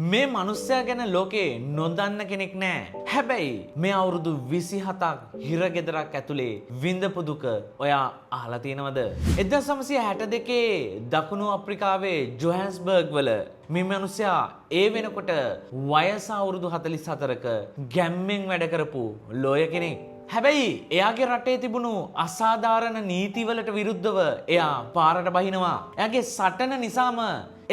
මේ මිනිස්සයා ගැන ලෝකේ නොදන්න කෙනෙක් නෑ. හැබැයි මේ අවුරුදු 27ක් හිරගෙදරක් ඇතුලේ විඳපු දුක ඔයා අහලා තියෙනවද? 1962 දකුණු අප්‍රිකාවේ ජොහන්ස්බර්ග් වල මේ මිනිස්සයා ඒ වෙනකොට වයස අවුරුදු 44ක ගැම්මෙන් වැඩ කරපු ලෝය කෙනෙක්. හැබැයි එයාගේ රටේ තිබුණු අසාධාරණ නීතිවලට විරුද්ධව එයා පාරට බහිනවා. එයාගේ සටන නිසාම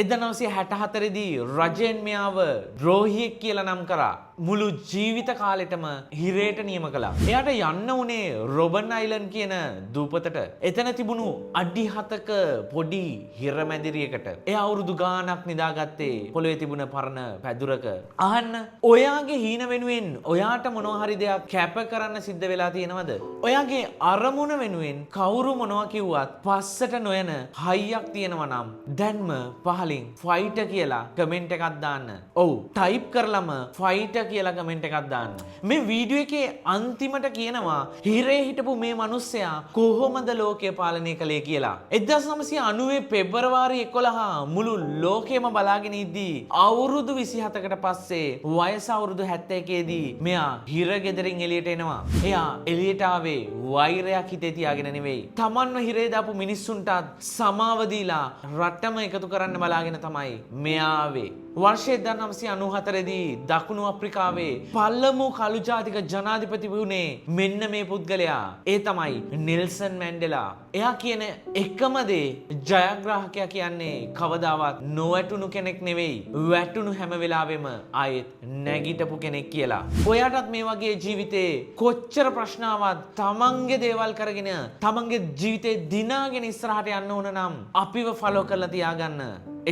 1964 දී රජයෙන් මෙයාව ද්‍රෝහියෙක් කියලා නම් කරා. මුළු ජීවිත කාලෙටම හිරේට නියම කළා. එයාට යන්න උනේ රොබන් අයිලන්ඩ් කියන දූපතට. එතන තිබුණු අඩි 7ක පොඩි හිර මැදිරියකට. එයා අවුරුදු ගාණක් නිදාගත්තේ පොළවේ තිබුණ පරණ පැදුරක. අහන්න, ඔයාගේ හීන වෙනුවෙන් ඔයාට මොනවා හරි දෙයක් කැප කරන්න සිද්ධ වෙලා තියෙනවද? ඔයාගේ අරමුණ වෙනුවෙන් කවුරු මොනවා කිව්වත් පස්සට නොයන හයියක් තියෙනවා නම් දැන්ම පහලින් ෆයිටර් කියලා කමෙන්ට් එකක් දාන්න. ඔව්, ටයිප් කරලම ෆයිටර් කියලා කමෙන්ට් එකක් දාන්න. මේ වීඩියෝ එකේ අන්තිමට කියනවා හිරේ හිටපු මේ මිනිස්සයා කොහොමද ලෝකය පාලනය කළේ කියලා. 1990 පෙබරවාරි 11 මුළු ලෝකෙම බලාගෙන ඉද්දී අවුරුදු 27කට පස්සේ වයස අවුරුදු 71 දී මෙයා හිරගෙදරින් එළියට එනවා. එයා එළියට ආවේ වෛරයක් හිතේ තියාගෙන නෙවෙයි. තමන්ව හිරේ දාපු මිනිස්සුන්ටත් සමාව දීලා රටම එකතු කරන්න බලාගෙන තමයි මෙයා ආවේ. වර්ෂය 1994 දී දකුණු අප්‍රිකාවේ පළමු කළු ජාතික ජනාධිපති වුණේ මෙන්න මේ පුද්ගලයා. ඒ තමයි නෙල්සන් මැන්ඩෙලා. එයා කියන එකම දේ ජයග්‍රාහකයා කියන්නේ කවදාවත් නොවැටුණු කෙනෙක් නෙවෙයි, වැටුණු හැම වෙලාවෙම ආයෙත් නැගිටපු කෙනෙක් කියලා. ඔයාටත් මේ වගේ ජීවිතේ කොච්චර ප්‍රශ්නාවක් තමන්ගේ දේවල් කරගෙන තමන්ගේ ජීවිතේ දිනාගෙන ඉස්සරහට යන්න ඕන නම් අපිව ෆලෝ කරලා තියාගන්න.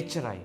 එච්චරයි.